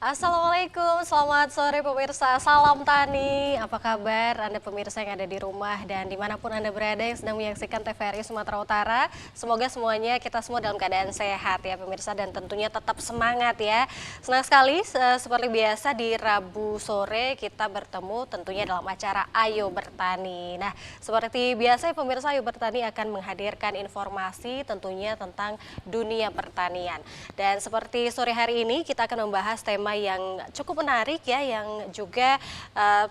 Assalamualaikum, selamat sore pemirsa, salam tani. Apa kabar Anda pemirsa yang ada di rumah dan dimanapun Anda berada yang sedang menyaksikan TVRI Sumatera Utara. Semoga semuanya kita semua dalam keadaan sehat ya pemirsa dan tentunya tetap semangat ya. Senang sekali seperti biasa di Rabu sore kita bertemu tentunya dalam acara Ayo Bertani. Nah seperti biasa ya pemirsa, Ayo Bertani akan menghadirkan informasi tentunya tentang dunia pertanian. Dan seperti sore hari ini kita akan membahas tema yang cukup menarik ya, yang juga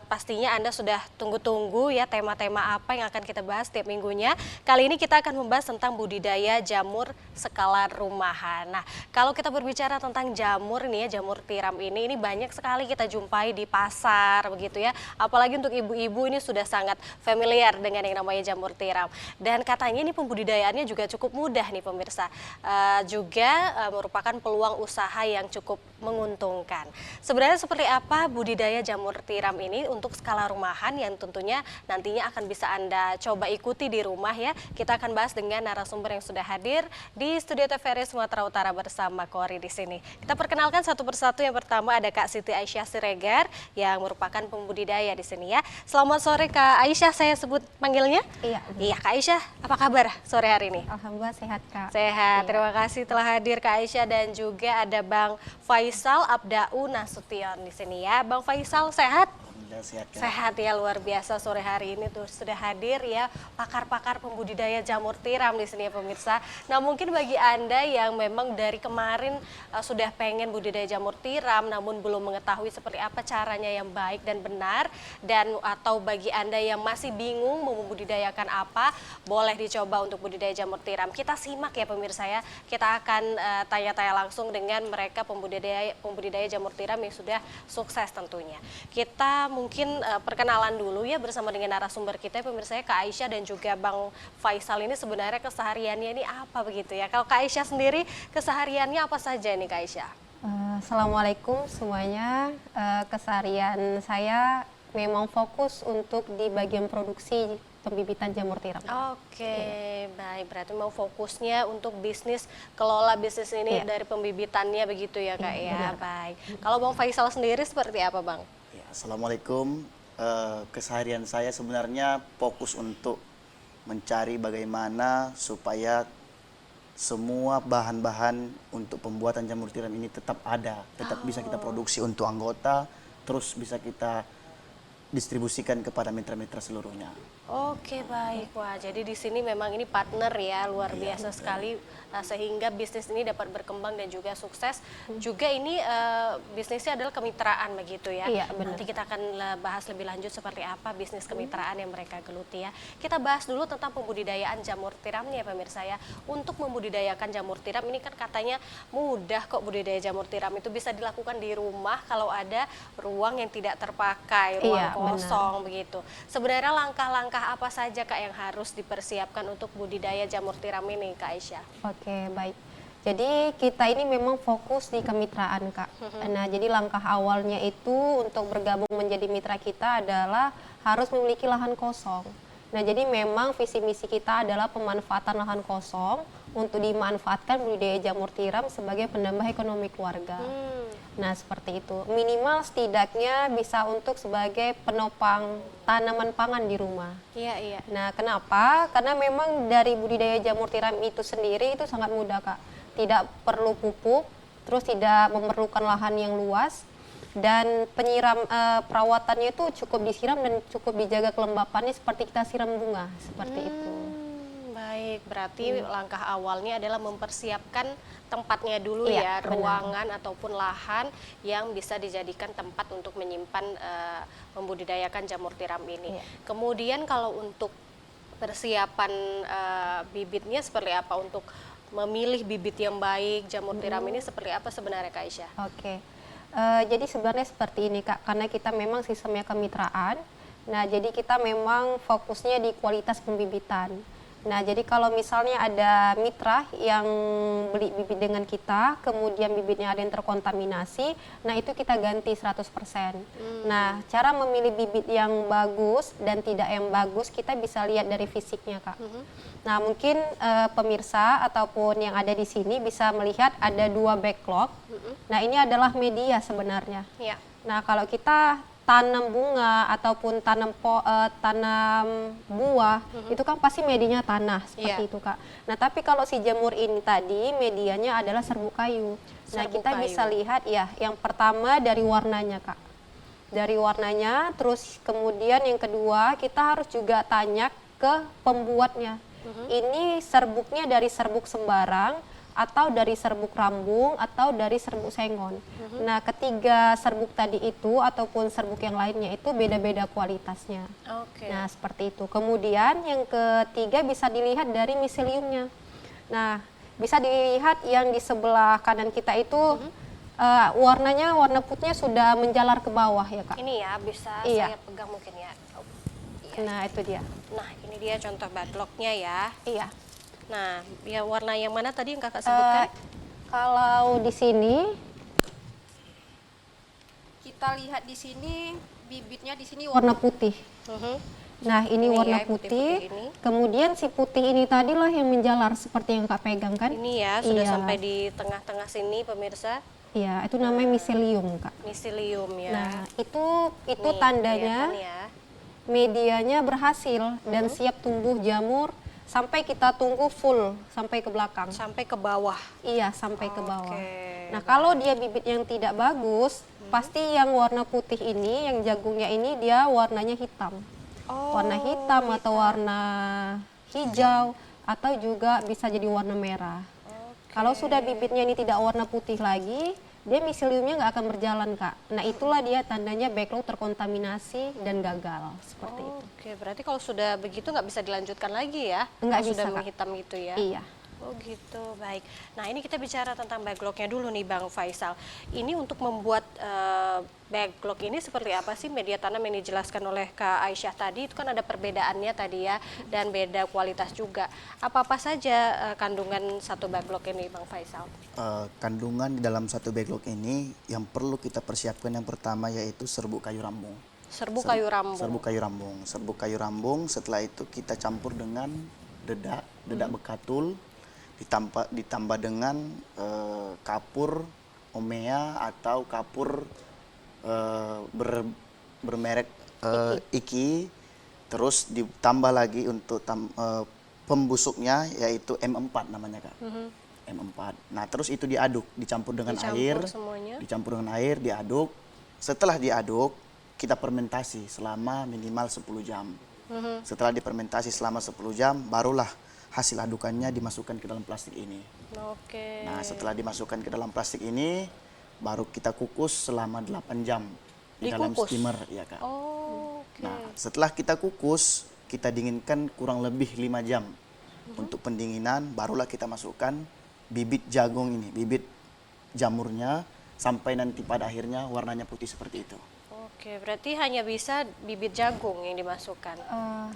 pastinya Anda sudah tunggu-tunggu ya, tema-tema apa yang akan kita bahas setiap minggunya. Kali ini kita akan membahas tentang budidaya jamur skala rumahan. Nah, kalau kita berbicara tentang jamur nih ya, jamur tiram ini banyak sekali kita jumpai di pasar begitu ya. Apalagi untuk ibu-ibu ini sudah sangat familiar dengan yang namanya jamur tiram. Dan katanya ini pembudidayaannya juga cukup mudah nih pemirsa. Juga merupakan peluang usaha yang cukup menguntungkan. Sebenarnya seperti apa budidaya jamur tiram ini untuk skala rumahan yang tentunya nantinya akan bisa Anda coba ikuti di rumah ya. Kita akan bahas dengan narasumber yang sudah hadir di studio TVRI Sumatera Utara bersama Kori di sini. Kita perkenalkan satu persatu. Yang pertama ada Kak Siti Aisyah Siregar yang merupakan pembudidaya di sini ya. Selamat sore Kak Aisyah, saya sebut panggilnya. Iya. Iya Kak Aisyah, apa kabar sore hari ini? Alhamdulillah sehat Kak. Sehat, Iya. terima kasih telah hadir Kak Aisyah dan juga ada Bang Faisal Abdau Nasution di sini ya. Bang Faisal sehat? Alhamdulillah sehat Kak. Sehat ya, luar biasa sore hari ini tuh sudah hadir ya pakar-pakar pembudidaya jamur tiram di sini ya pemirsa. Nah mungkin bagi Anda yang memang dari kemarin sudah pengen budidaya jamur tiram namun belum mengetahui seperti apa caranya yang baik dan benar, dan atau bagi Anda yang masih bingung mau membudidayakan apa, boleh dicoba untuk budidaya jamur tiram. Kita simak ya pemirsa ya. Kita akan tanya-tanya langsung dengan mereka pembudidaya jamur tiram yang sudah sukses tentunya. Kita mungkin perkenalan dulu ya bersama dengan narasumber kita pemirsa ya, Kak Aisyah dan juga Bang Faisal ini sebenarnya kesehariannya ini apa begitu ya. Kalau Kak Aisyah sendiri kesehariannya apa saja nih Kak Aisyah? Assalamualaikum semuanya. Keseharian saya memang fokus untuk di bagian produksi pembibitan jamur tiram. Oke, baik. Berarti mau fokusnya untuk bisnis, kelola bisnis ini dari pembibitannya begitu ya Kak ya. benar. Baik. Kalau Bang Faisal sendiri seperti apa Bang? Ya, Assalamualaikum. Keseharian saya sebenarnya fokus untuk mencari bagaimana supaya semua bahan-bahan untuk pembuatan jamur tiram ini tetap ada, tetap bisa kita produksi untuk anggota, terus bisa kita distribusikan kepada mitra-mitra seluruhnya. Oke baik, wah jadi di sini memang ini partner ya, luar biasa sekali sehingga bisnis ini dapat berkembang dan juga sukses. Juga ini bisnisnya adalah kemitraan begitu ya. Iya, benar. Nanti kita akan bahas lebih lanjut seperti apa bisnis kemitraan yang mereka geluti ya. Kita bahas dulu tentang pembudidayaan jamur tiramnya ya pemirsa ya. Untuk membudidayakan jamur tiram ini kan katanya mudah kok, budidaya jamur tiram itu bisa dilakukan di rumah kalau ada ruang yang tidak terpakai, ruang Iya, kosong begitu. Sebenarnya langkah-langkah apa saja Kak yang harus dipersiapkan untuk budidaya jamur tiram ini Kak Aisyah? Oke, baik. Jadi kita ini memang fokus di kemitraan Kak. Nah, jadi langkah awalnya itu untuk bergabung menjadi mitra kita adalah harus memiliki lahan kosong. Nah, jadi memang visi misi kita adalah pemanfaatan lahan kosong untuk dimanfaatkan budidaya jamur tiram sebagai penambah ekonomi keluarga. Nah, seperti itu. Minimal setidaknya bisa untuk sebagai penopang tanaman pangan di rumah. Iya, iya. Nah, kenapa? Karena memang dari budidaya jamur tiram itu sendiri itu sangat mudah, Kak. Tidak perlu pupuk, terus tidak memerlukan lahan yang luas, dan perawatannya itu cukup disiram dan cukup dijaga kelembapannya seperti kita siram bunga, seperti itu. Baik, berarti langkah awalnya adalah mempersiapkan tempatnya dulu ya, Iya, ruangan ataupun lahan yang bisa dijadikan tempat untuk menyimpan membudidayakan jamur tiram ini. Iya. Kemudian kalau untuk persiapan bibitnya seperti apa, untuk memilih bibit yang baik jamur tiram ini seperti apa sebenarnya Kak Aisyah? Oke. Jadi sebenarnya seperti ini Kak, karena kita memang sistemnya kemitraan. Nah, jadi kita memang fokusnya di kualitas pembibitan. Nah, jadi kalau misalnya ada mitra yang beli bibit dengan kita, kemudian bibitnya ada yang terkontaminasi, nah itu kita ganti 100%. Nah, cara memilih bibit yang bagus dan tidak yang bagus kita bisa lihat dari fisiknya, Kak. Nah, mungkin pemirsa ataupun yang ada di sini bisa melihat ada 2 backlog. Nah, ini adalah media sebenarnya. Ya. Nah, kalau kita tanam bunga ataupun tanam buah, itu kan pasti medianya tanah seperti Iya. itu, Kak. Nah, tapi kalau si jamur ini tadi medianya adalah serbuk kayu. Nah, Serbuk kita kayu. bisa lihat ya, yang pertama dari warnanya, Kak. Dari warnanya, terus kemudian yang kedua kita harus juga tanya ke pembuatnya. Ini serbuknya dari serbuk sembarang atau dari serbuk rambung atau dari serbuk sengon. Nah, ketiga serbuk tadi itu ataupun serbuk yang lainnya itu beda-beda kualitasnya. Oke. Nah, seperti itu. Kemudian yang ketiga bisa dilihat dari miseliumnya. Nah, bisa dilihat yang di sebelah kanan kita itu warnanya, warna putihnya sudah menjalar ke bawah ya, Kak. Ini ya bisa Iya. saya pegang mungkin ya. Oh, iya. Nah, itu dia. Nah, ini dia contoh backlognya ya. Iya. Nah, ya warna yang mana tadi yang kakak Eh, sebutkan? kalau di sini kita lihat di sini bibitnya di sini warna putih. Nah, ini Ini warna ya, putih. putih-putih ini. Kemudian si putih ini tadilah yang menjalar seperti yang Kak pegang kan? Ini ya sudah Iya. sampai di tengah-tengah sini pemirsa. Iya, itu namanya miselium, Kak. Miselium ya. Nah, itu Nih, tandanya kelihatan ya. medianya berhasil dan siap tumbuh jamur sampai kita tunggu full sampai ke belakang. Sampai ke bawah. Iya, sampai ke bawah. Oke, Nah, kalau dia bibit yang tidak bagus, pasti yang warna putih ini, yang jagungnya ini dia warnanya hitam. Oh, Warna hitam atau warna hijau atau juga bisa jadi warna merah. Kalau sudah bibitnya ini tidak warna putih lagi, dia miseliumnya nggak akan berjalan, Kak. Nah, itulah dia tandanya backlog terkontaminasi dan gagal seperti itu. Oke, berarti kalau sudah begitu nggak bisa dilanjutkan lagi ya? Nggak Kalau sudah bisa, Kak. menghitam gitu ya? Iya. Oh gitu, baik. Nah ini kita bicara tentang backlognya dulu nih Bang Faisal. Ini untuk membuat backlog ini seperti apa sih media tanam yang dijelaskan oleh Kak Aisyah tadi? Itu kan ada perbedaannya tadi ya, dan beda kualitas juga. Apa-apa saja kandungan satu backlog ini Bang Faisal? Kandungan di dalam satu backlog ini yang perlu kita persiapkan yang pertama yaitu serbuk kayu rambung. Serbuk kayu rambung. Serbuk kayu rambung. Serbuk kayu rambung, setelah itu kita campur dengan dedak bekatul, ditambah dengan kapur omea atau kapur bermerek Iki, terus ditambah lagi untuk pembusuknya yaitu M4 namanya, Kak. M4. Nah, terus itu diaduk, dicampur dengan air. Semuanya. Dicampur dengan air, diaduk. Setelah diaduk, kita fermentasi selama minimal 10 jam. Setelah difermentasi selama 10 jam, barulah hasil adukannya dimasukkan ke dalam plastik ini. Oke. Nah, setelah dimasukkan ke dalam plastik ini, baru kita kukus selama 8 jam di dalam Dikukus? steamer, ya, Kak. Oh, oke. Nah, setelah kita kukus, kita dinginkan kurang lebih 5 jam. Untuk pendinginan, barulah kita masukkan bibit jagung ini, bibit jamurnya, sampai nanti pada akhirnya warnanya putih seperti itu. Oke, berarti hanya bisa bibit jagung yang dimasukkan.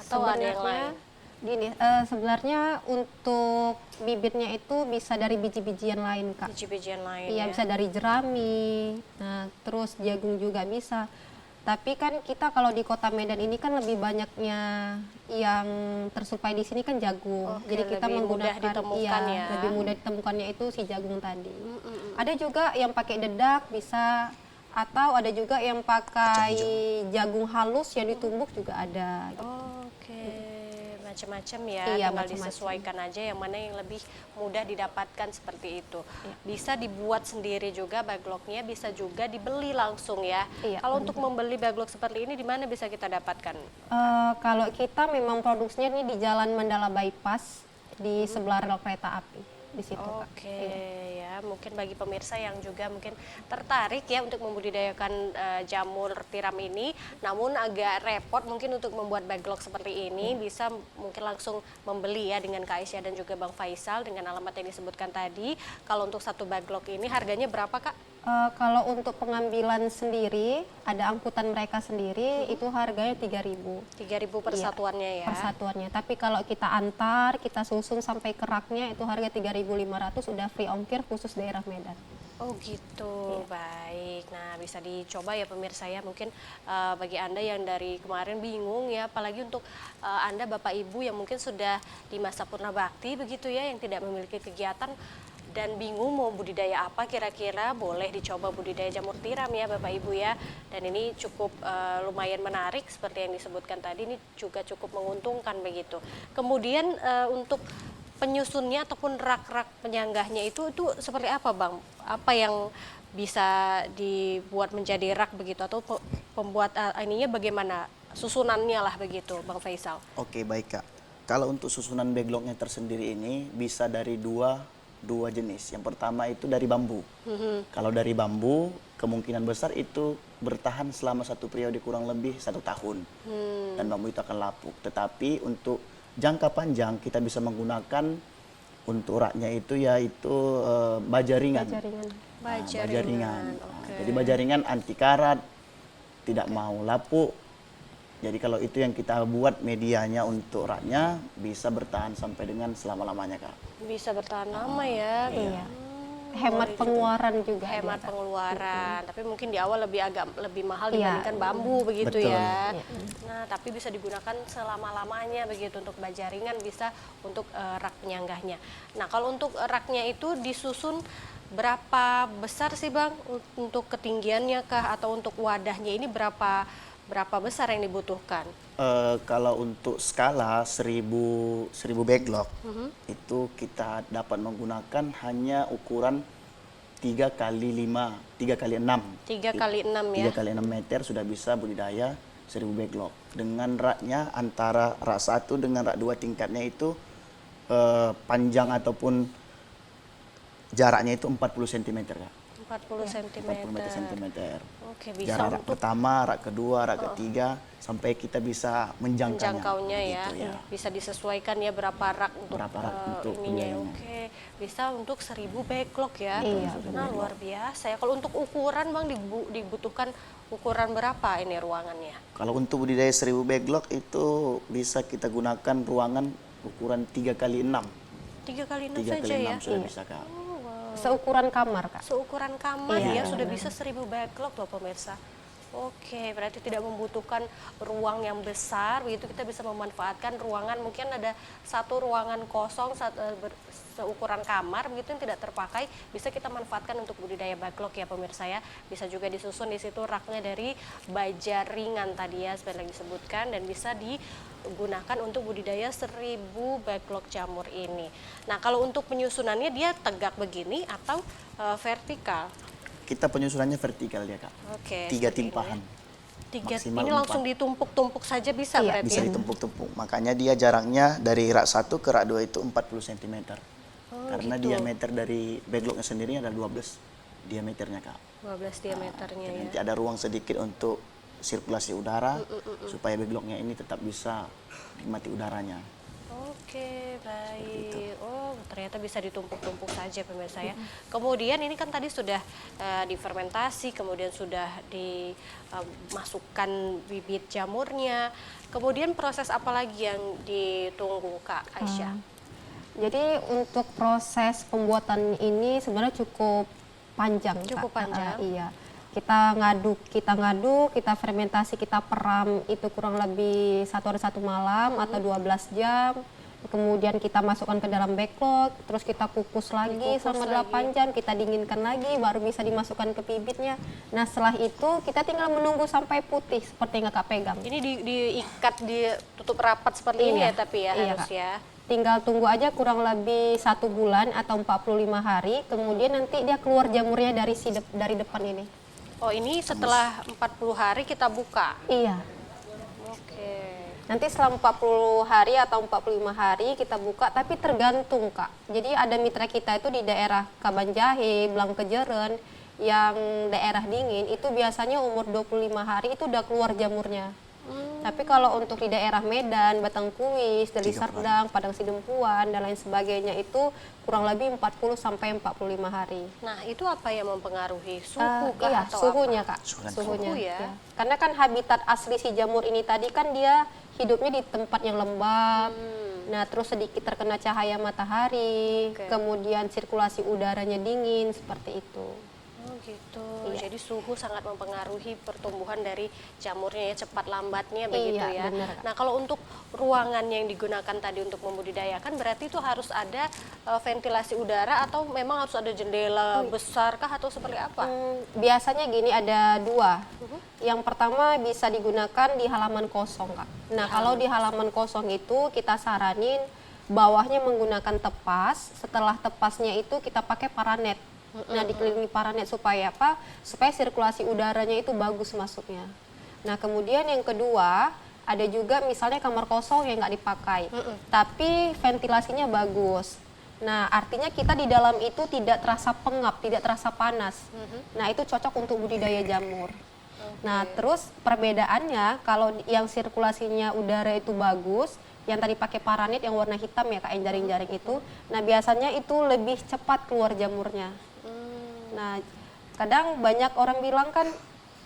Atau ada yang lain? Gini, sebenarnya untuk bibitnya itu bisa dari biji-bijian lain, Kak. Biji-bijian lain Iya, ya? bisa dari jerami, nah terus jagung juga bisa. Tapi kan kita kalau di Kota Medan ini kan lebih banyaknya yang tersuplai di sini kan jagung. Oke, Jadi kita lebih mudah menggunakan ditemukan ya. lebih mudah ditemukannya itu si jagung tadi. Ada juga yang pakai dedak bisa, atau ada juga yang pakai jagung halus yang ditumbuk juga ada. Gitu. Oke, macam-macam ya, Iya, tinggal macam-macam. disesuaikan aja yang mana yang lebih mudah didapatkan seperti itu. Bisa dibuat sendiri juga backlognya, bisa juga dibeli langsung ya. Iya, Kalau untuk membeli backlog seperti ini, di mana bisa kita dapatkan? Kalau kita memang produksinya ini di Jalan Mandala Bypass di sebelah rel kereta api di situ, Kak. Oke, ya mungkin bagi pemirsa yang juga mungkin tertarik ya untuk membudidayakan jamur tiram ini, namun agak repot mungkin untuk membuat backlog seperti ini, bisa mungkin langsung membeli ya dengan Kak Aisyah dan juga Bang Faisal dengan alamat yang disebutkan tadi. Kalau untuk satu backlog ini harganya berapa, Kak? Kalau untuk pengambilan sendiri, ada angkutan mereka sendiri, itu harganya 3.000. 3.000 per Iya, satuannya ya. per satuannya. Tapi kalau kita antar, kita susun sampai ke raknya, itu harga 3.500, udah free ongkir khusus daerah Medan. Oh gitu, baik. Nah bisa dicoba ya pemirsa ya, mungkin bagi Anda yang dari kemarin bingung ya, apalagi untuk Anda Bapak Ibu yang mungkin sudah di masa purna bakti begitu ya, yang tidak memiliki kegiatan dan bingung mau budidaya apa kira-kira, boleh dicoba budidaya jamur tiram ya Bapak Ibu ya. Dan ini cukup lumayan menarik seperti yang disebutkan tadi, ini juga cukup menguntungkan begitu. Kemudian untuk penyusunnya ataupun rak-rak penyanggahnya itu seperti apa Bang? Apa yang bisa dibuat menjadi rak begitu, atau pembuat ininya bagaimana? Susunannya lah begitu Bang Faisal. Oke, baik Kak. Kalau untuk susunan backlognya tersendiri ini bisa dari dua jenis. Yang pertama itu dari bambu. Kalau dari bambu, kemungkinan besar itu bertahan selama satu periode kurang lebih 1 tahun. Dan bambu itu akan lapuk. Tetapi untuk jangka panjang kita bisa menggunakan untuk raknya itu yaitu baja ringan. Baja ringan. Baja ringan. Oke. Jadi baja ringan anti karat, tidak mau lapuk. Jadi kalau itu yang kita buat medianya untuk raknya bisa bertahan sampai dengan selama-lamanya Kak. Bisa bertahan lama ya. Iya. Hemat pengeluaran juga. Hemat dia, Kak. pengeluaran, tapi mungkin di awal agak lebih mahal Iya. dibandingkan bambu begitu Betul. ya. Iya. Nah, tapi bisa digunakan selama-lamanya begitu, untuk baja ringan, bisa untuk rak penyanggahnya. Nah, kalau untuk raknya itu disusun berapa besar sih Bang, untuk ketinggiannya kah, atau untuk wadahnya ini berapa besar yang dibutuhkan? Kalau untuk skala 1000 backlog itu kita dapat menggunakan hanya ukuran 3 kali 5, 3 kali 6. 3 kali 6 ya. 3 kali 6 meter sudah bisa budidaya 1000 backlog. Dengan raknya antara rak 1 dengan rak 2 tingkatnya itu panjang ataupun jaraknya itu 40 cm Kak. 40 cm. 40 cm. Oke, bisa Jarak rak untuk pertama, rak kedua, rak ketiga, sampai kita bisa menjangkaunya ya. Begitu, Bisa disesuaikan ya berapa rak untuk, Berapa rak untuk ininya. biayanya. Oke, bisa untuk 1000 backlog ya. Iya, Nah, luar biasa ya. Kalau untuk ukuran Bang, dibutuhkan ukuran berapa ini ruangannya? Kalau untuk budidaya 1000 backlog itu bisa kita gunakan ruangan ukuran 3 kali 6. 3 kali 6 3 saja kali 6 ya. sudah bisa Kak. Seukuran kamar, Kak. Seukuran kamar ya Iya, sudah bisa 1000 backlog loh pemirsa. Oke, berarti tidak membutuhkan ruang yang besar, begitu kita bisa memanfaatkan ruangan, mungkin ada satu ruangan kosong seukuran kamar begitu yang tidak terpakai, bisa kita manfaatkan untuk budidaya backlog ya pemirsa ya. Bisa juga disusun di situ raknya dari baja ringan tadi ya seperti yang disebutkan, dan bisa digunakan untuk budidaya 1000 backlog jamur ini. Nah, kalau untuk penyusunannya dia tegak begini atau vertikal? Kita penyusunannya vertikal ya Kak. Oke. 3 seperti ini timpahan. ya. Maksimal Ini langsung 4. ditumpuk-tumpuk saja bisa Iya, berarti Bisa ya? ditumpuk-tumpuk. Makanya dia jaraknya dari rak 1 ke rak 2 itu 40 cm. Karena gitu. diameter dari backlognya sendiri ada 12 diameternya Kak. 12 diameternya Jadi ya. nanti ada ruang sedikit untuk sirkulasi udara supaya backlognya ini tetap bisa nikmati udaranya. Oke, baik. Oh, ternyata bisa ditumpuk-tumpuk saja pemirsa ya. Kemudian ini kan tadi sudah difermentasi, kemudian sudah dimasukkan bibit jamurnya. Kemudian proses apa lagi yang ditunggu Kak Aisyah? Jadi untuk proses pembuatan ini sebenarnya cukup panjang, Cukup Kak. panjang. Iya. Kita ngaduk, kita fermentasi, kita peram itu kurang lebih 1 hari 1 malam atau 12 jam. Kemudian kita masukkan ke dalam backlog, terus kita kukus lagi Dikukus selama 8 jam, kita dinginkan lagi, baru bisa dimasukkan ke bibitnya. Nah, setelah itu kita tinggal menunggu sampai putih seperti yang Kakak pegang. Ini diikat, ditutup rapat seperti ini ya, tapi ya Iya, harus Kak. ya. Tinggal tunggu aja kurang lebih 1 bulan atau 45 hari, kemudian nanti dia keluar jamurnya dari depan ini. Oh, ini setelah 40 hari kita buka. Iya. Oke. Nanti setelah 40 hari atau 45 hari kita buka, tapi tergantung Kak. Jadi ada mitra kita itu di daerah Kabanjahe, Blangkejeren, yang daerah dingin itu biasanya umur 25 hari itu udah keluar jamurnya. Tapi kalau untuk di daerah Medan, Batangkuis, Deli 30 hari. Serdang, Padang Sidempuan dan lain sebagainya itu kurang lebih 40 sampai 45 hari. Nah, itu apa yang mempengaruhi? Suhu kah Iya, atau suhunya apa? Kak. Suhu dan Suhunya. suhu ya. Ya. Karena kan habitat asli si jamur ini tadi kan dia hidupnya di tempat yang lembab. Nah, terus sedikit terkena cahaya matahari, Oke. kemudian sirkulasi udaranya dingin seperti itu. Oh gitu. Iya. Jadi suhu sangat mempengaruhi pertumbuhan dari jamurnya ya, cepat lambatnya begitu Iya, ya. benar, Kak. Nah, kalau untuk ruangan yang digunakan tadi untuk membudidayakan berarti itu harus ada ventilasi udara atau memang harus ada jendela besar kah atau seperti apa? Biasanya gini ada dua. Yang pertama bisa digunakan di halaman kosong Kak. Nah kalau di halaman kosong itu kita saranin bawahnya menggunakan tepas. Setelah tepasnya itu kita pakai paranet. Nah dikelilingi paranet supaya apa? Supaya sirkulasi udaranya itu bagus masuknya. Nah kemudian yang kedua ada juga misalnya kamar kosong yang nggak dipakai, tapi ventilasinya bagus. Nah, artinya kita di dalam itu tidak terasa pengap, tidak terasa panas. Nah, itu cocok untuk budidaya jamur. Nah, terus perbedaannya kalau yang sirkulasinya udara itu bagus, yang tadi pakai paranet yang warna hitam ya Kak, yang jaring-jaring itu. Nah, biasanya itu lebih cepat keluar jamurnya. Nah, kadang banyak orang bilang kan,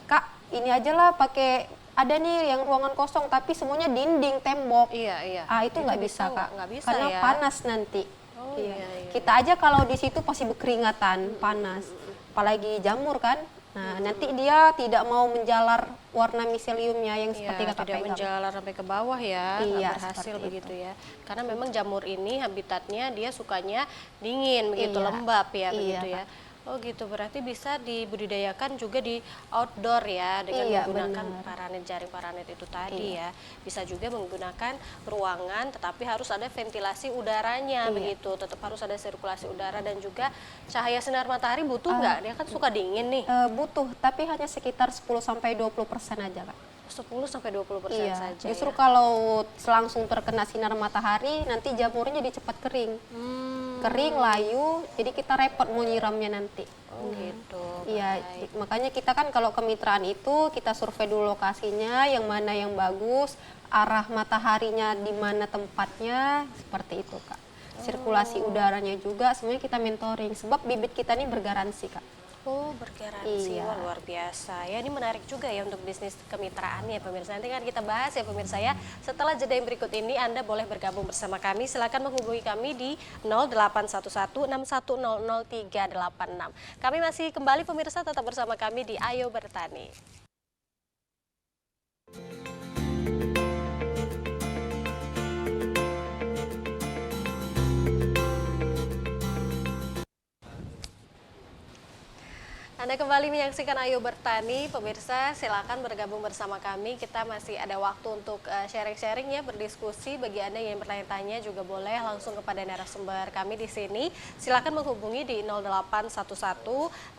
Kak, ini aja lah pakai ada nih yang ruangan kosong tapi semuanya dinding, tembok. Iya, iya. Itu nggak bisa Kak, nggak bisa karena ya. panas nanti. Oh, iya, iya. Kita aja kalau di situ pasti berkeringatan, panas. Apalagi jamur kan. Nah, nanti dia tidak mau menjalar warna miseliumnya yang seperti Iya, Kakak tidak pegang. menjalar sampai ke bawah ya, nggak Iya, berhasil seperti begitu ya. Karena memang jamur ini habitatnya dia sukanya dingin begitu, Iya. lembab ya Iya, begitu ya. Oh gitu, berarti bisa dibudidayakan juga di outdoor ya dengan Iya, menggunakan benar. paranet, jaring paranet itu tadi ya. Bisa juga menggunakan ruangan tetapi harus ada ventilasi udaranya begitu. Tetap harus ada sirkulasi udara dan juga cahaya sinar matahari butuh nggak? Dia kan suka dingin nih. Butuh, tapi hanya sekitar 10-20% aja Kak. 10-20% Iya, saja justru ya. kalau langsung terkena sinar matahari nanti jamurnya jadi cepat kering. Kering, layu, jadi kita repot mau nyiramnya nanti. Oh gitu. Iya, makanya kita kan kalau kemitraan itu kita survei dulu lokasinya, yang mana yang bagus, arah mataharinya di mana tempatnya, seperti itu Kak. Sirkulasi udaranya juga semuanya kita mentoring, sebab bibit kita ini bergaransi Kak. Oh, bergaransi. Iya. Wah, luar biasa. Ya, ini menarik juga ya untuk bisnis kemitraan ya pemirsa. Nanti kan kita bahas ya pemirsa ya. Setelah jeda yang berikut ini Anda boleh bergabung bersama kami. Silakan menghubungi kami di 0811-6100-386. Kami masih kembali pemirsa, tetap bersama kami di Ayo Bertani. Anda kembali menyaksikan Ayo Bertani, pemirsa silakan bergabung bersama kami. Kita masih ada waktu untuk sharing-sharing ya, berdiskusi. Bagi Anda yang bertanya-tanya juga boleh langsung kepada narasumber kami di sini. Silakan menghubungi di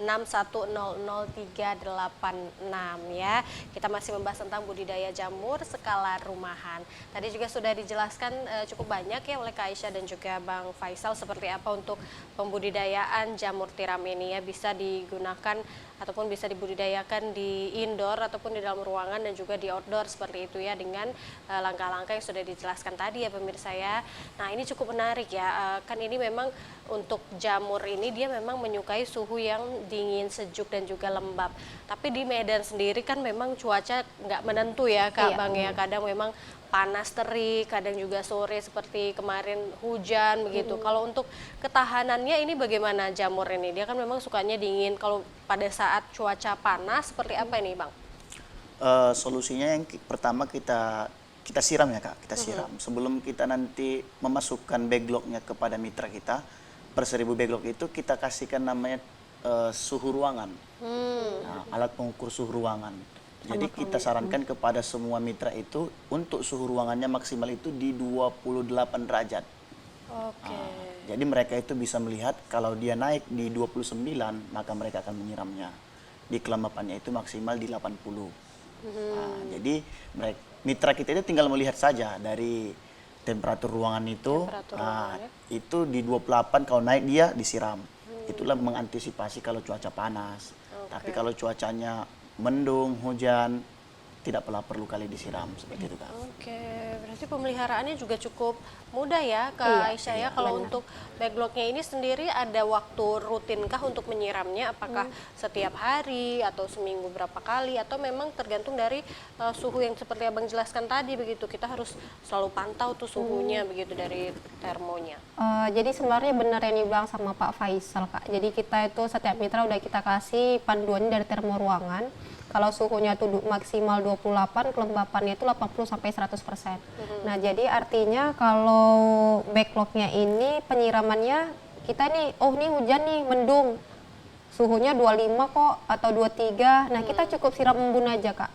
0811-6100-386 ya. Kita masih membahas tentang budidaya jamur skala rumahan. Tadi juga sudah dijelaskan cukup banyak ya oleh Kak Aisyah dan juga Bang Faisal seperti apa untuk pembudidayaan jamur tiram ini ya, bisa digunakan ataupun bisa dibudidayakan di indoor ataupun di dalam ruangan dan juga di outdoor seperti itu ya, dengan langkah-langkah yang sudah dijelaskan tadi ya pemirsa ya. Nah ini cukup menarik ya, kan ini memang untuk jamur ini dia memang menyukai suhu yang dingin, sejuk dan juga lembab. Tapi di Medan sendiri kan memang cuaca nggak menentu ya Kak Iya, Bang ya, kadang memang panas terik, kadang juga sore seperti kemarin hujan begitu. Kalau untuk ketahanannya ini bagaimana jamur ini? Dia kan memang sukanya dingin. Kalau pada saat cuaca panas seperti apa ini, Bang? Solusinya yang pertama kita siram ya Kak, kita siram. Sebelum kita nanti memasukkan backlognya kepada mitra kita, per 1000 backlog itu kita kasihkan namanya suhu ruangan. Nah, alat pengukur suhu ruangan. Jadi kita sarankan kepada semua mitra itu untuk suhu ruangannya maksimal itu di 28 derajat. Oke. Jadi mereka itu bisa melihat kalau dia naik di 29 maka mereka akan menyiramnya. Di kelembapannya itu maksimal di 80. Nah, jadi mitra kita itu tinggal melihat saja dari temperatur ruangan itu. Itu di 28 kalau naik dia disiram. Itulah mengantisipasi kalau cuaca panas. Tapi kalau cuacanya mendung, hujan, tidak perlu kali disiram seperti itu Kak. Oke, berarti pemeliharaannya juga cukup mudah ya Kak Iya, Aisyah ya. Kalau untuk backlognya ini sendiri ada waktu rutinkah untuk menyiramnya? Apakah setiap hari atau seminggu berapa kali? Atau memang tergantung dari suhu yang seperti Abang jelaskan tadi begitu. Kita harus selalu pantau tuh suhunya begitu dari termonya. Jadi sebenarnya benar yang dibilang sama Pak Faisal Kak. Jadi kita itu setiap mitra udah kita kasih panduannya dari termo ruangan. Kalau suhunya itu maksimal 28, kelembapannya itu 80 sampai 100%. Nah, jadi artinya kalau backlognya ini penyiramannya kita nih, oh nih hujan nih, mendung. Suhunya 25 kok atau 23. Nah, kita cukup siram embun aja, Kak.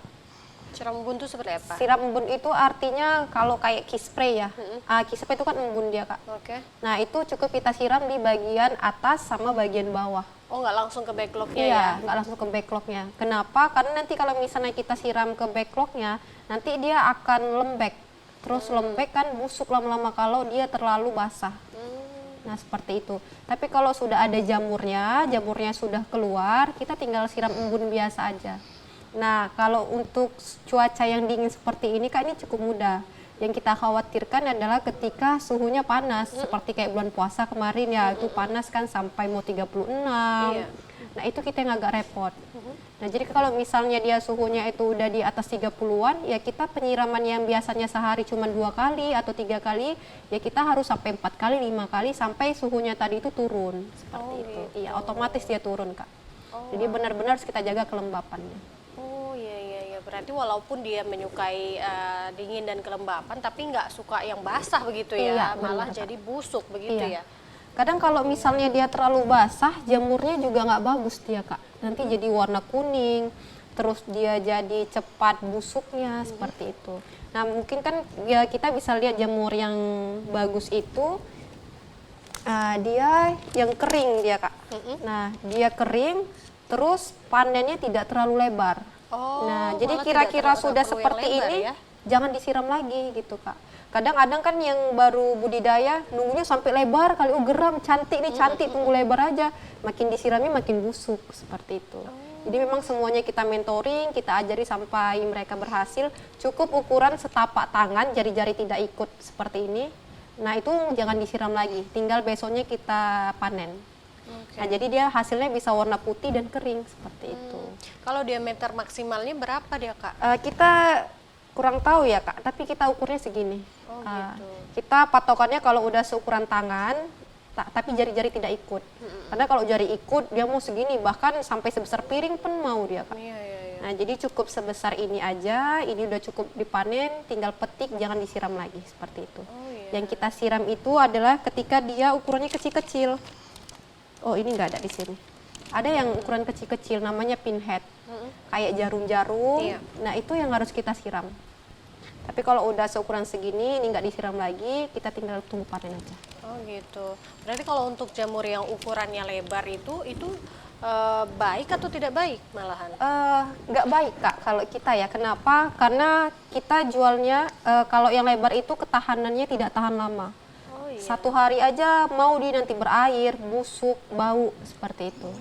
Siram embun itu seperti apa? Siram embun itu artinya kalau kayak key spray ya. Key spray itu kan embun dia, Kak. Oke. Nah, itu cukup kita siram di bagian atas sama bagian bawah. Oh, nggak langsung ke backlognya Iya, ya? nggak langsung ke backlognya. Kenapa? Karena nanti kalau misalnya kita siram ke backlognya, nanti dia akan lembek. Terus lembek kan busuk lama-lama kalau dia terlalu basah. Nah, seperti itu. Tapi kalau sudah ada jamurnya sudah keluar, kita tinggal siram embun biasa aja. Nah, kalau untuk cuaca yang dingin seperti ini, Kak, ini cukup mudah. Yang kita khawatirkan adalah ketika suhunya panas, seperti kayak bulan puasa kemarin ya, itu panas kan sampai mau 36. Iya. Nah, itu kita yang agak repot. Nah, jadi kalau misalnya dia suhunya itu udah di atas 30-an, ya kita penyiraman yang biasanya sehari cuma 2 kali atau 3 kali, ya kita harus sampai 4 kali, 5 kali sampai suhunya tadi itu turun. Seperti itu. Iya, otomatis dia turun, Kak. Jadi benar-benar harus kita jaga kelembapannya. Oh iya. Berarti walaupun dia menyukai dingin dan kelembapan, tapi nggak suka yang basah begitu ya, Iya, malah benar, Kak. jadi busuk begitu Iya. ya. Kadang kalau misalnya dia terlalu basah, jamurnya juga nggak bagus dia, Kak. Nanti jadi warna kuning, terus dia jadi cepat busuknya, seperti itu. Nah, mungkin kan ya kita bisa lihat jamur yang bagus itu, dia yang kering dia, Kak. Nah, dia kering, terus panennya tidak terlalu lebar. Oh, Nah, jadi malah kira-kira tidak sudah perlu yang seperti lebar ini, ya? jangan disiram lagi gitu, Kak. Kadang-kadang kan yang baru budidaya nunggunya sampai lebar kali, oh geram, cantik nih, cantik, tunggu lebar aja. Makin disiramnya makin busuk, seperti itu. Jadi memang semuanya kita mentoring, kita ajari sampai mereka berhasil. Cukup ukuran setapak tangan, jari-jari tidak ikut seperti ini. Nah, itu jangan disiram lagi, tinggal besoknya kita panen. Nah, jadi dia hasilnya bisa warna putih dan kering, seperti itu. Kalau diameter maksimalnya berapa dia Kak? Kita kurang tahu ya, Kak, tapi kita ukurnya segini. Oh, gitu. Kita patokannya kalau udah seukuran tangan, tapi jari-jari tidak ikut. Karena kalau jari ikut, dia mau segini, bahkan sampai sebesar piring pun mau dia, Kak. Iya. Nah, jadi cukup sebesar ini aja, ini udah cukup dipanen, tinggal petik, jangan disiram lagi, seperti itu. Oh, iya. Yang kita siram itu adalah ketika dia ukurannya kecil-kecil. Oh, ini nggak ada di sini. Ada yang ukuran kecil-kecil, namanya pinhead. Kayak jarum-jarum, Iya. nah itu yang harus kita siram. Tapi kalau udah seukuran segini, ini nggak disiram lagi, kita tinggal tunggu panen aja. Oh gitu. Berarti kalau untuk jamur yang ukurannya lebar itu baik atau tidak baik malahan? Nggak baik, Kak, kalau kita ya. Kenapa? Karena kita jualnya, kalau yang lebar itu ketahanannya tidak tahan lama. Oh iya. 1 hari aja mau di nanti berair, busuk, bau, seperti itu.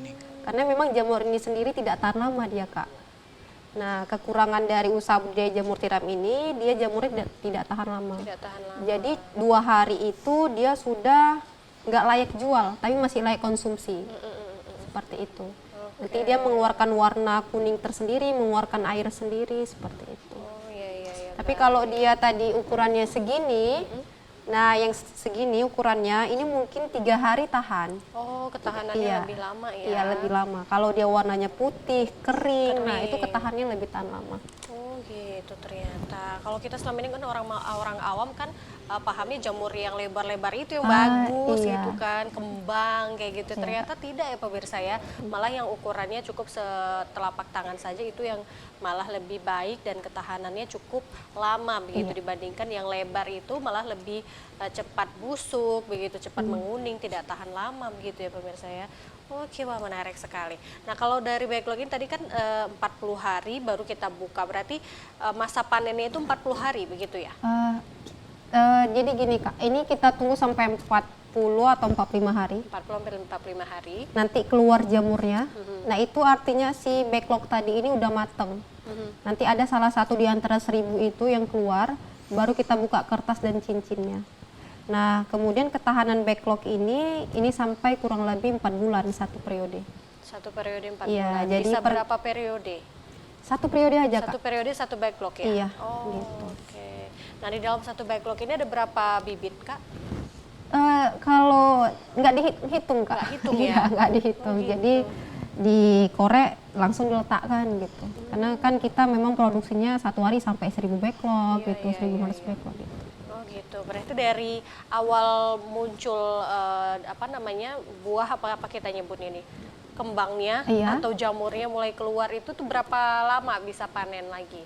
Karena memang jamur ini sendiri tidak tahan lama dia, Kak. Nah, kekurangan dari usaha budidaya jamur tiram ini, dia jamurnya tidak tahan lama. Tidak tahan lama. Jadi 2 hari itu dia sudah nggak layak jual, tapi masih layak konsumsi. Seperti itu. Nanti dia mengeluarkan warna kuning tersendiri, mengeluarkan air sendiri, seperti itu. Oh iya. Tapi kalau dia tadi ukurannya segini, nah yang segini ukurannya, ini mungkin 3 hari tahan. Oh, ketahanannya Iya. lebih lama ya? Iya, lebih lama. Kalau dia warnanya putih, kering, nah itu ketahanannya lebih tahan lama. Oh gitu ternyata. Kalau kita selama ini kan orang awam kan pahamnya jamur yang lebar-lebar itu yang bagus iya. gitu kan, kembang kayak gitu. Ternyata tidak ya pemirsa ya. Malah yang ukurannya cukup setelapak tangan saja itu yang malah lebih baik dan ketahanannya cukup lama begitu dibandingkan yang lebar itu malah lebih cepat busuk begitu, cepat menguning, tidak tahan lama begitu ya pemirsa ya. Oke, wah menarik sekali. Nah kalau dari backlog ini tadi kan 40 hari baru kita buka, berarti masa panennya itu 40 hari begitu ya? Jadi gini, Kak, ini kita tunggu sampai 4 atau 45 hari. 40 sampai 45 hari. Nanti keluar jamurnya. Nah itu artinya si backlog tadi ini udah mateng. Nanti ada salah satu di antara 1000 itu yang keluar, baru kita buka kertas dan cincinnya. Nah kemudian ketahanan backlog ini sampai kurang lebih 4 bulan satu periode. Satu periode 4 Iya, bulan. jadi Bisa berapa periode? Satu periode aja Satu Kak. periode satu backlog ya? Iya, Oh, gitu. oke. Nah, di dalam satu backlog ini ada berapa bibit, Kak? Kalau nggak dihitung Kak. Nggak hitung ya? Iya, nggak dihitung. Oh, gitu. Jadi dikorek langsung diletakkan gitu. Karena kan kita memang produksinya satu hari sampai 1000 backlog Iya, gitu, iya, 1500 iya. backlog gitu. Oh gitu. Berarti dari awal muncul buah apa kita nyebut ini, kembangnya Iya. atau jamurnya mulai keluar itu tuh berapa lama bisa panen lagi?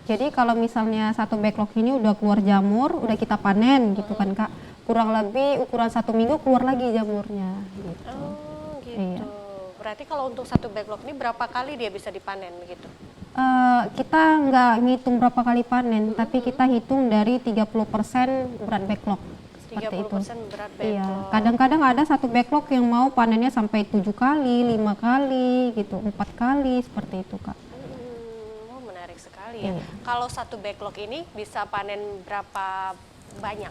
Jadi kalau misalnya satu backlog ini udah keluar jamur, udah kita panen gitu kan Kak. Kurang lebih ukuran 1 minggu keluar lagi jamurnya gitu. Oh gitu. Iya. Berarti kalau untuk satu backlog ini berapa kali dia bisa dipanen begitu? Kita nggak ngitung berapa kali panen, tapi kita hitung dari 30% berat backlog. Seperti itu. 30% berat backlog. Iya, kadang-kadang ada satu backlog yang mau panennya sampai 7 kali, 5 kali gitu, 4 kali seperti itu Kak. Oh, menarik sekali ya. Iya. Kalau satu backlog ini bisa panen berapa banyak?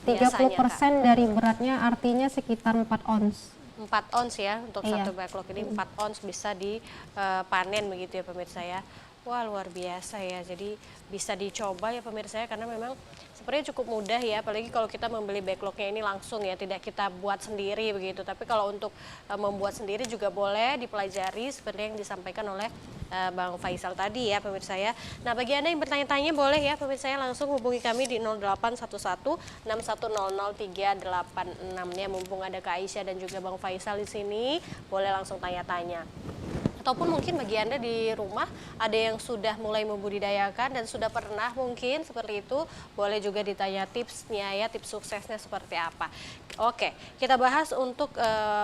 30% dari beratnya artinya sekitar 4 ons. 4 ons ya untuk Iya. satu backlog ini 4 ons bisa dipanen begitu ya pemirsa ya. Wah luar biasa ya, jadi bisa dicoba ya pemirsa ya, karena memang sebenarnya cukup mudah ya, apalagi kalau kita membeli backlognya ini langsung ya, tidak kita buat sendiri begitu. Tapi kalau untuk membuat sendiri juga boleh dipelajari seperti yang disampaikan oleh Bang Faisal tadi ya pemirsa ya. Nah bagi Anda yang bertanya-tanya boleh ya pemirsa ya, langsung hubungi kami di 0811 6100386 ya, mumpung ada Kak Aisyah dan juga Bang Faisal di sini, boleh langsung tanya-tanya. Ataupun mungkin bagi Anda di rumah ada yang sudah mulai membudidayakan dan sudah pernah mungkin seperti itu, boleh juga ditanya tipsnya ya, tips suksesnya seperti apa. Oke, kita bahas untuk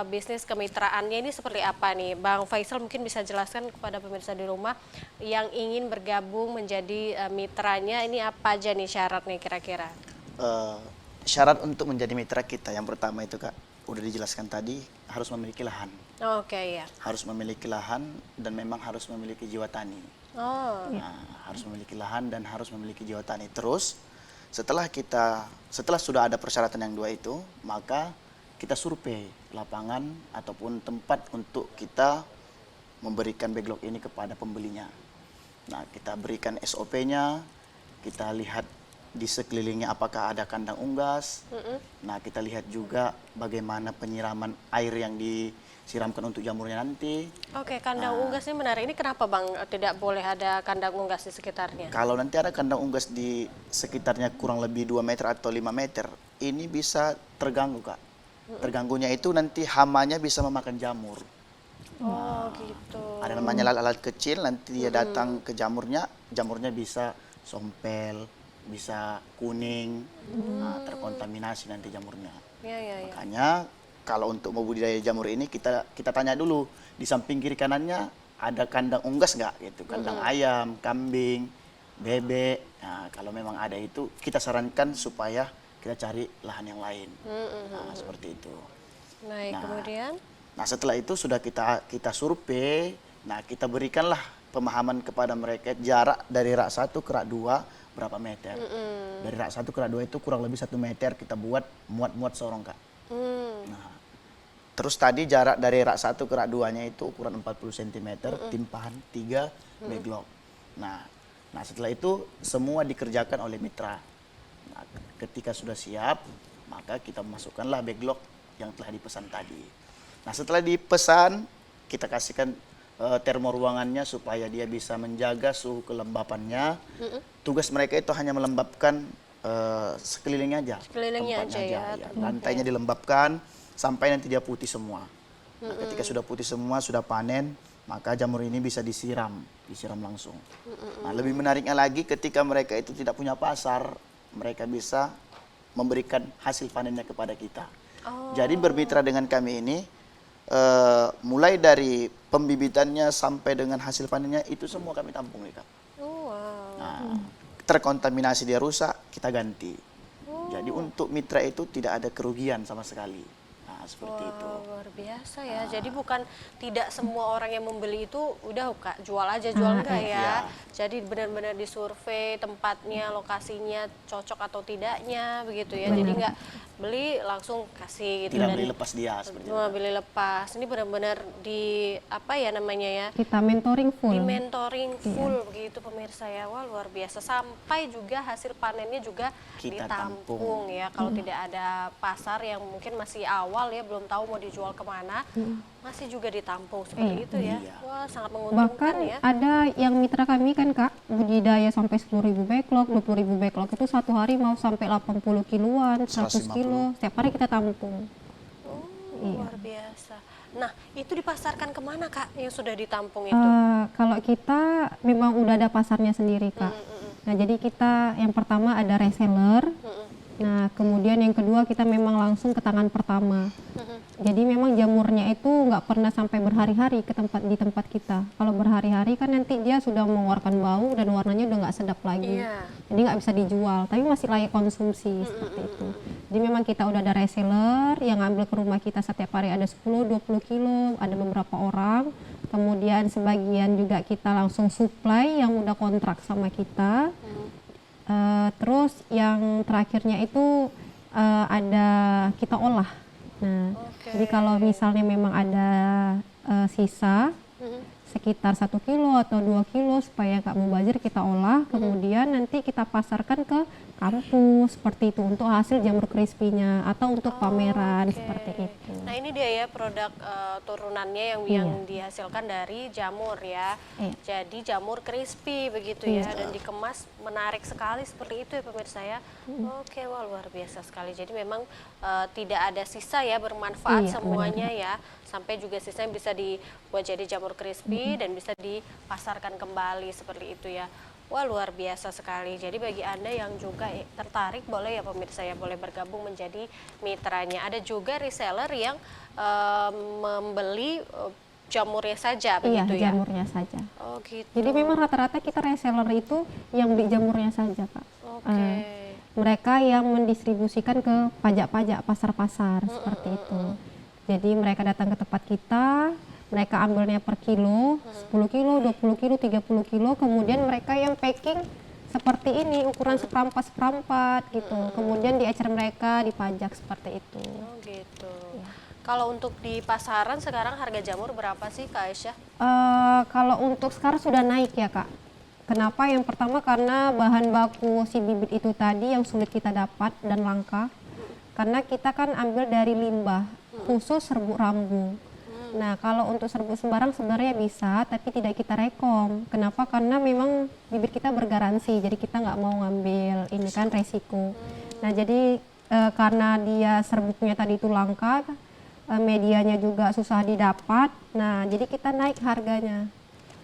bisnis kemitraannya ini seperti apa nih. Bang Faisal mungkin bisa jelaskan kepada pemirsa di rumah yang ingin bergabung menjadi mitranya, ini apa aja nih syaratnya kira-kira? Syarat untuk menjadi mitra kita yang pertama itu Kak, udah dijelaskan tadi, harus memiliki lahan. Oke ya. Harus memiliki lahan dan memang harus memiliki jiwa tani. Oh. Nah, harus memiliki lahan dan harus memiliki jiwa tani. Terus setelah sudah ada persyaratan yang dua itu, maka kita survei lapangan ataupun tempat untuk kita memberikan backlog ini kepada pembelinya. Nah, kita berikan SOP-nya, kita lihat di sekelilingnya apakah ada kandang unggas. Nah, kita lihat juga bagaimana penyiraman air yang disiramkan untuk jamurnya nanti. Oke, kandang unggas ini menarik. Ini kenapa Bang tidak boleh ada kandang unggas di sekitarnya? Kalau nanti ada kandang unggas di sekitarnya kurang lebih 2 meter atau 5 meter, ini bisa terganggu Kak. Terganggunya itu nanti hamanya bisa memakan jamur. Oh gitu. Ada namanya lalat kecil, nanti dia datang ke jamurnya, jamurnya bisa sompel, bisa kuning, nah, terkontaminasi nanti jamurnya. Ya, ya, ya. Makanya kalau untuk membudidaya jamur ini kita tanya dulu di samping kiri kanannya ada kandang unggas nggak gitu, kandang ayam, kambing, bebek. Nah, kalau memang ada itu kita sarankan supaya kita cari lahan yang lain. Nah, seperti itu. Baik, Nah, kemudian? Nah, setelah itu sudah kita survei, nah kita berikanlah pemahaman kepada mereka jarak dari rak 1 ke rak 2 berapa meter. Dari rak 1 ke rak 2 itu kurang lebih 1 meter kita buat muat-muat sorong Kak. Nah, terus tadi jarak dari rak 1 ke rak 2-nya itu ukuran 40 cm, timpahan 3 backlog. Nah, setelah itu semua dikerjakan oleh mitra. Nah, ketika sudah siap, maka kita masukkanlah backlog yang telah dipesan tadi. Nah, setelah dipesan, kita kasihkan termo ruangannya supaya dia bisa menjaga suhu kelembapannya. Tugas mereka itu hanya melembabkan sekelilingnya aja. Sekelilingnya tempatnya aja ya. Lantainya dilembabkan sampai nanti dia putih semua. Nah, ketika sudah putih semua, sudah panen, maka jamur ini bisa disiram langsung. Nah, lebih menariknya lagi ketika mereka itu tidak punya pasar, mereka bisa memberikan hasil panennya kepada kita. Jadi bermitra dengan kami ini, mulai dari pembibitannya sampai dengan hasil panennya itu semua kami tampung nih Kak. Oh, wow. Nah, terkontaminasi dia rusak, kita ganti. Jadi Jadi untuk mitra itu tidak ada kerugian sama sekali. Nah, seperti itu. Wah, luar biasa ya. Jadi bukan tidak semua orang yang membeli itu udah Kak, jual aja jual enggak ya. iya. Jadi benar-benar disurvei tempatnya, lokasinya cocok atau tidaknya begitu ya. Jadi nggak beli langsung kasih gitu Tidak dan beli lepas dia seperti itu. cuma beli lepas. Ini benar-benar di apa ya namanya ya? Kita mentoring full. Di mentoring full begitu pemirsa ya. Wah, luar biasa. Sampai juga hasil panennya juga Kita ditampung ya. Kalau tidak ada pasar yang mungkin masih awal ya, belum tahu mau dijual kemana, masih juga ditampung seperti itu ya. Iya. Wah, sangat menguntungkan Bahkan ya. ada yang mitra kami kan Kak, budidaya sampai 10.000 backlog, 20.000 backlog itu satu hari mau sampai 80 kiloan, 100 kilo, setiap hari kita tampung. Oh, Iya. luar biasa. Nah, itu dipasarkan kemana Kak yang sudah ditampung itu? Kalau kita memang udah ada pasarnya sendiri Kak. Nah jadi kita yang pertama ada reseller, nah kemudian yang kedua kita memang langsung ke tangan pertama. Jadi memang jamurnya itu nggak pernah sampai berhari-hari di tempat kita. Kalau berhari-hari kan nanti dia sudah mengeluarkan bau dan warnanya udah nggak sedap lagi. Iya. Jadi nggak bisa dijual, tapi masih layak konsumsi seperti itu. Jadi memang kita udah ada reseller yang ngambil ke rumah kita setiap hari ada 10-20 kilo, ada beberapa orang. Kemudian sebagian juga kita langsung supply yang udah kontrak sama kita. Terus yang terakhirnya itu ada kita olah. Nah, jadi kalau misalnya memang ada sisa sekitar 1 kilo atau 2 kilo supaya nggak mubazir kita olah, kemudian nanti kita pasarkan ke kampus seperti itu untuk hasil jamur crispy-nya atau untuk pameran seperti itu. Nah, ini dia ya produk turunannya yang dihasilkan dari jamur ya. Iya. Jadi jamur crispy begitu ya dan dikemas menarik sekali seperti itu ya pemirsa ya. Oke, wah luar biasa sekali. Jadi memang tidak ada sisa ya, bermanfaat Iya, semuanya ya. Sampai juga sisanya bisa dibuat jadi jamur crispy dan bisa dipasarkan kembali seperti itu ya. Wah, luar biasa sekali. Jadi bagi Anda yang juga tertarik, boleh ya pemirsa ya, boleh bergabung menjadi mitranya. Ada juga reseller yang membeli jamurnya saja Iya, begitu ya. jamurnya saja. Oh gitu. Jadi memang rata-rata kita reseller itu yang beli jamurnya saja, Pak. Oke. Mereka yang mendistribusikan ke pajak-pajak, pasar-pasar seperti itu. Jadi mereka datang ke tempat kita, mereka ambilnya per kilo, 10 kilo, 20 kilo, 30 kilo, kemudian mereka yang packing seperti ini, ukuran seperempat-seperempat gitu. Kemudian diecer mereka, dipajak seperti itu. Oh gitu. Kalau untuk di pasaran sekarang harga jamur berapa sih Kak Aisyah? Kalau untuk sekarang sudah naik ya Kak. Kenapa? Yang pertama karena bahan baku si bibit itu tadi yang sulit kita dapat dan langka. Karena kita kan ambil dari limbah, khusus serbuk rambu. Nah, kalau untuk serbuk sembarang sebenarnya bisa, tapi tidak kita rekom. Kenapa? Karena memang bibit kita bergaransi, jadi kita nggak mau ngambil ini kan resiko. Nah, jadi karena dia serbuknya tadi itu langka, medianya juga susah didapat. Nah, jadi kita naik harganya.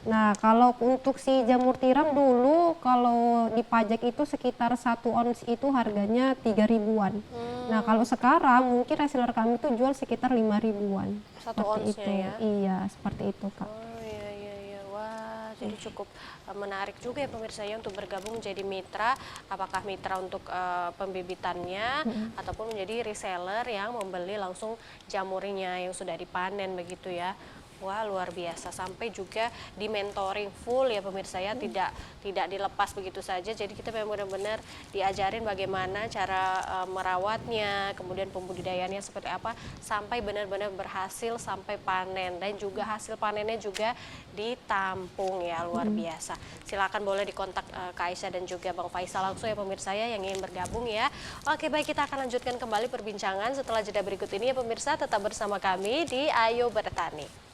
Nah, kalau untuk si jamur tiram dulu kalau dipajak itu sekitar 1 ons itu harganya 3 ribuan. Nah, kalau sekarang mungkin reseller kami itu jual sekitar 5 ribuan. 1 Seperti onsnya itu. ya? Iya, seperti itu, Kak. Oh iya iya iya. Wah, jadi cukup menarik juga ya pemirsa ya untuk bergabung menjadi mitra, apakah mitra untuk pembibitannya ataupun menjadi reseller yang membeli langsung jamurnya yang sudah dipanen begitu ya. Wah, luar biasa, sampai juga di mentoring full ya pemirsa ya, tidak dilepas begitu saja. Jadi kita memang benar-benar diajarin bagaimana cara merawatnya, kemudian pembudidayaannya seperti apa sampai benar-benar berhasil sampai panen, dan juga hasil panennya juga ditampung ya, luar biasa. Silakan boleh dikontak Kak Aisyah dan juga Bang Faisal langsung ya pemirsa ya yang ingin bergabung ya. Oke, baik, kita akan lanjutkan kembali perbincangan setelah jeda berikut ini ya pemirsa, tetap bersama kami di Ayo Bertani.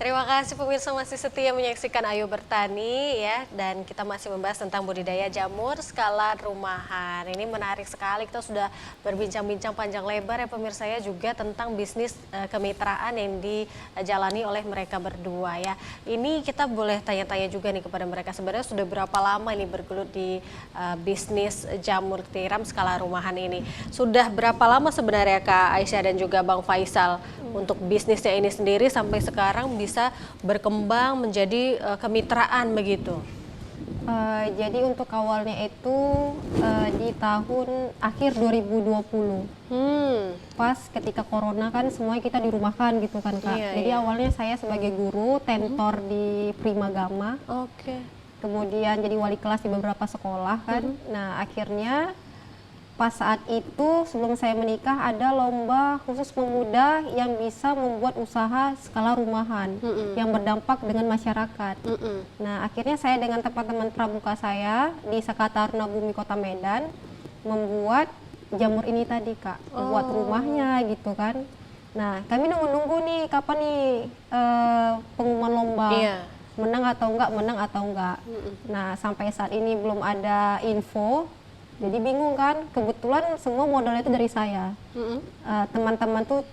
Terima kasih pemirsa masih setia menyaksikan Ayo Bertani ya, dan kita masih membahas tentang budidaya jamur skala rumahan. Ini menarik sekali, kita sudah berbincang-bincang panjang lebar ya pemirsa ya, juga tentang bisnis kemitraan yang dijalani oleh mereka berdua ya. Ini kita boleh tanya-tanya juga nih kepada mereka, sebenarnya sudah berapa lama ini bergelut di bisnis jamur tiram skala rumahan ini? Sudah berapa lama sebenarnya Kak Aisyah dan juga Bang Faisal untuk bisnisnya ini sendiri sampai sekarang bisa berkembang menjadi kemitraan begitu? Jadi untuk awalnya itu di tahun akhir 2020. Pas ketika corona kan semuanya kita dirumahkan gitu kan Kak. Iya, Jadi iya. awalnya saya sebagai guru tentor di Primagama, Oke. kemudian jadi wali kelas di beberapa sekolah kan. Nah akhirnya pas saat itu sebelum saya menikah ada lomba khusus pemuda yang bisa membuat usaha skala rumahan yang berdampak dengan masyarakat. Nah akhirnya saya dengan teman-teman pramuka saya di Sakataruna Bumi Kota Medan membuat jamur ini tadi Kak, buat rumahnya gitu kan. Nah kami nunggu-nunggu nih kapan nih pengumuman lomba. Iya. Menang atau enggak. Nah sampai saat ini belum ada info, jadi bingung kan. Kebetulan semua modalnya itu dari saya. Teman-teman tuh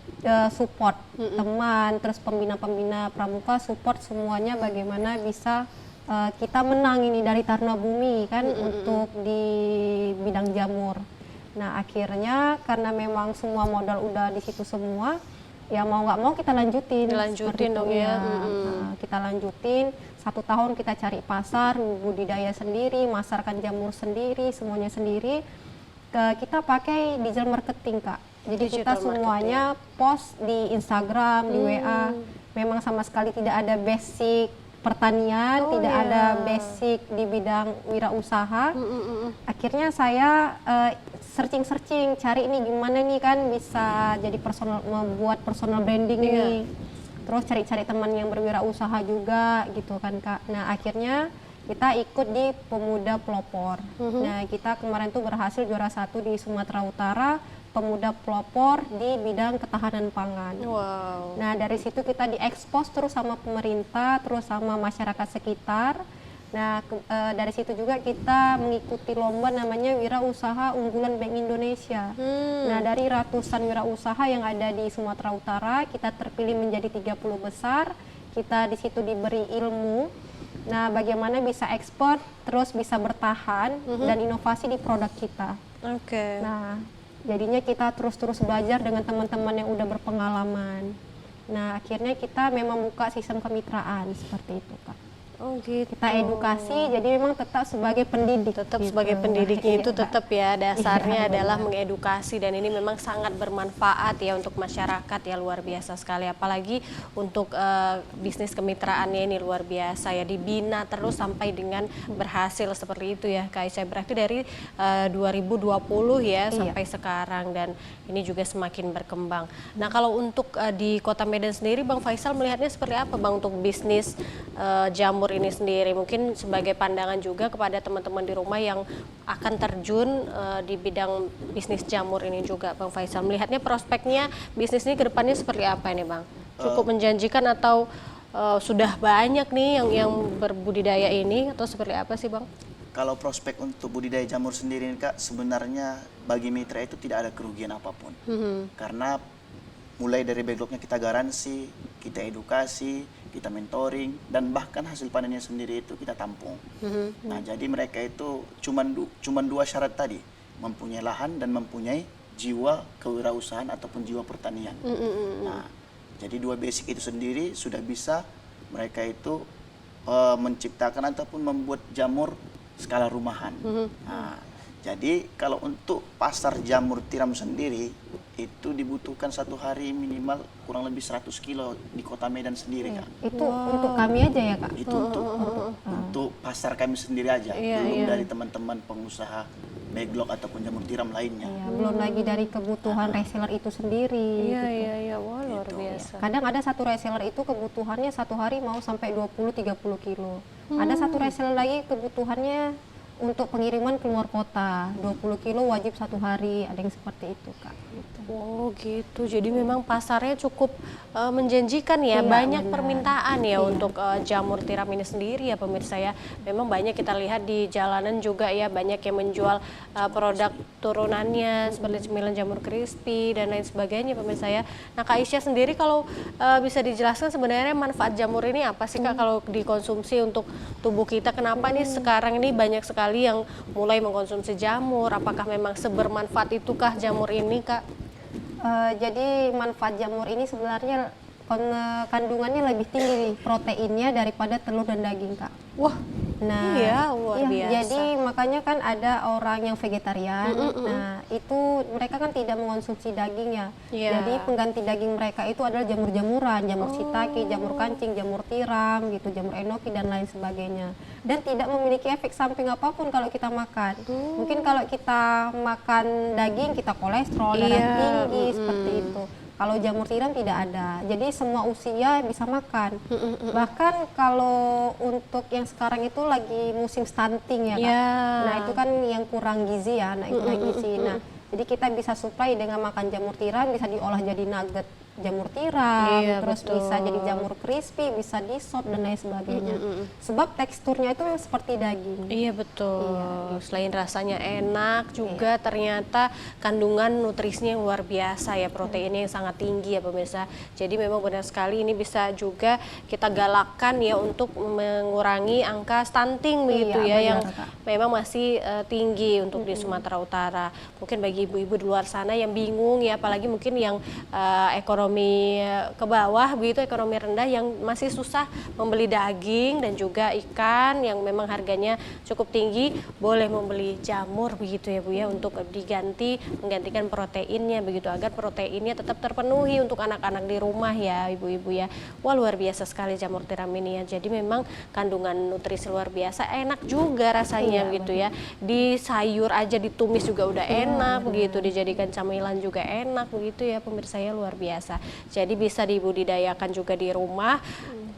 support, teman, terus pembina-pembina pramuka support semuanya bagaimana bisa kita menang ini dari Taruna Bumi kan untuk di bidang jamur. Nah akhirnya karena memang semua modal udah di situ semua, ya mau nggak mau kita lanjutin. Dilanjutin seperti itu, dong ya. Nah, kita lanjutin 1 tahun kita cari pasar, budidaya sendiri, masarkan jamur sendiri, semuanya sendiri. Kita pakai digital marketing Kak. Jadi kita Digital semuanya post di Instagram, di WA. Memang sama sekali tidak ada basic pertanian, tidak ada basic di bidang wirausaha. Akhirnya saya searching cari ini gimana nih kan bisa jadi membuat personal branding nih. Terus cari-cari teman yang berwirausaha juga gitu kan Kak. Nah akhirnya kita ikut di Pemuda Pelopor. Nah kita kemarin tuh berhasil juara 1 di Sumatera Utara, Pemuda Pelopor di bidang ketahanan pangan. Wow. Nah dari situ kita diekspos terus sama pemerintah, terus sama masyarakat sekitar. Nah dari situ juga kita mengikuti lomba namanya Wirausaha Unggulan Bank Indonesia. Nah dari ratusan wirausaha yang ada di Sumatera Utara, kita terpilih menjadi 30 besar. Kita di situ diberi ilmu. Nah bagaimana bisa ekspor, terus bisa bertahan dan inovasi di produk kita. Oke. Nah jadinya kita terus belajar dengan teman-teman yang udah berpengalaman. Nah akhirnya kita memang buka sistem kemitraan seperti itu Kak. Oh gitu. Kita edukasi, jadi memang tetap sebagai pendidik. Tetap gitu. sebagai pendidiknya itu Iya, Kak. tetap ya dasarnya Iya, adalah benar. mengedukasi, dan ini memang sangat bermanfaat ya untuk masyarakat ya, luar biasa sekali, apalagi untuk bisnis kemitraannya ini luar biasa ya, dibina terus sampai dengan berhasil seperti itu ya Kak Aisyah. Berarti dari 2020 ya Iya. sampai sekarang, dan ini juga semakin berkembang. Nah kalau untuk di Kota Medan sendiri Bang Faisal melihatnya seperti apa Bang untuk bisnis jamur ini sendiri, mungkin sebagai pandangan juga kepada teman-teman di rumah yang akan terjun di bidang bisnis jamur ini juga, Bang Faisal melihatnya prospeknya bisnis ini ke depannya seperti apa ini Bang? Cukup menjanjikan atau sudah banyak nih yang berbudidaya ini, atau seperti apa sih Bang? Kalau prospek untuk budidaya jamur sendiri Kak, sebenarnya bagi mitra itu tidak ada kerugian apapun. Karena mulai dari backlognya kita garansi, kita edukasi, kita mentoring, dan bahkan hasil panennya sendiri itu kita tampung. Nah jadi mereka itu cuman 2 syarat tadi, mempunyai lahan dan mempunyai jiwa kewirausahaan ataupun jiwa pertanian. Nah jadi 2 basic itu sendiri sudah bisa mereka itu menciptakan ataupun membuat jamur skala rumahan. Nah, jadi kalau untuk pasar jamur tiram sendiri itu dibutuhkan 1 hari minimal kurang lebih 100 kilo di Kota Medan sendiri Kak. Itu untuk kami aja ya Kak? Itu untuk pasar kami sendiri aja, belum dari teman-teman pengusaha backlog ataupun jamur tiram lainnya. Ya, belum lagi dari kebutuhan reseller itu sendiri. Iya, wah luar Gitu. biasa. Kadang ada satu reseller itu kebutuhannya 1 hari mau sampai 20-30 kilo. Ada satu reseller lagi kebutuhannya untuk pengiriman keluar kota 20 kilo wajib 1 hari, ada yang seperti itu Kak. Gitu. Oh gitu, jadi memang pasarnya cukup menjanjikan ya, Iya, banyak benar. permintaan ya untuk jamur tiram ini sendiri ya pemirsa ya. Memang banyak kita lihat di jalanan juga ya, banyak yang menjual produk turunannya seperti cemilan jamur crispy dan lain sebagainya pemirsa ya. Nah Kak Aisyah sendiri kalau bisa dijelaskan sebenarnya manfaat jamur ini apa sih Kak kalau dikonsumsi untuk tubuh kita? Kenapa nih sekarang ini banyak sekali yang mulai mengkonsumsi jamur? Apakah memang sebermanfaat itukah jamur ini Kak? Jadi manfaat jamur ini sebenarnya kandungannya lebih tinggi proteinnya daripada telur dan daging, Kak. Wah, Nah, iya, luar iya, biasa. jadi makanya kan ada orang yang vegetarian. Nah, itu mereka kan tidak mengonsumsi daging ya. Iya. Jadi pengganti daging mereka itu adalah jamur-jamuran, jamur shiitake, jamur kancing, jamur tiram gitu, jamur enoki dan lain sebagainya. Dan tidak memiliki efek samping apapun kalau kita makan. Mungkin kalau kita makan daging kita kolesterol, darah Iya, tinggi seperti itu. Kalau jamur tiram tidak ada, jadi semua usia bisa makan. Bahkan kalau untuk yang sekarang itu lagi musim stunting ya, Kak. Iya. Nah itu kan yang kurang gizi ya, anak yang kurang gizi. Nah jadi kita bisa supply dengan makan jamur tiram, bisa diolah jadi nugget jamur tiram, Iya, terus betul. bisa jadi jamur crispy, bisa di sop dan lain sebagainya. Sebab teksturnya itu seperti daging. Iya betul. Selain rasanya enak juga ternyata kandungan nutrisinya yang luar biasa ya, proteinnya yang sangat tinggi ya pemirsa. Jadi memang benar sekali ini bisa juga kita galakkan ya untuk mengurangi angka stunting begitu Iya, ya benar, yang Kak. memang masih tinggi untuk di Sumatera Utara. Mungkin bagi ibu-ibu di luar sana yang bingung ya, apalagi mungkin yang ekonomi ke bawah begitu, ekonomi rendah yang masih susah membeli daging dan juga ikan yang memang harganya cukup tinggi, boleh membeli jamur begitu ya Bu ya untuk menggantikan proteinnya begitu agar proteinnya tetap terpenuhi untuk anak-anak di rumah ya ibu-ibu ya. Wah luar biasa sekali jamur tiram ini ya. Jadi memang kandungan nutrisi luar biasa, enak juga rasanya begitu ya. Di sayur aja ditumis juga udah enak begitu, dijadikan camilan juga enak begitu ya pemirsa ya, luar biasa. Jadi bisa dibudidayakan juga di rumah.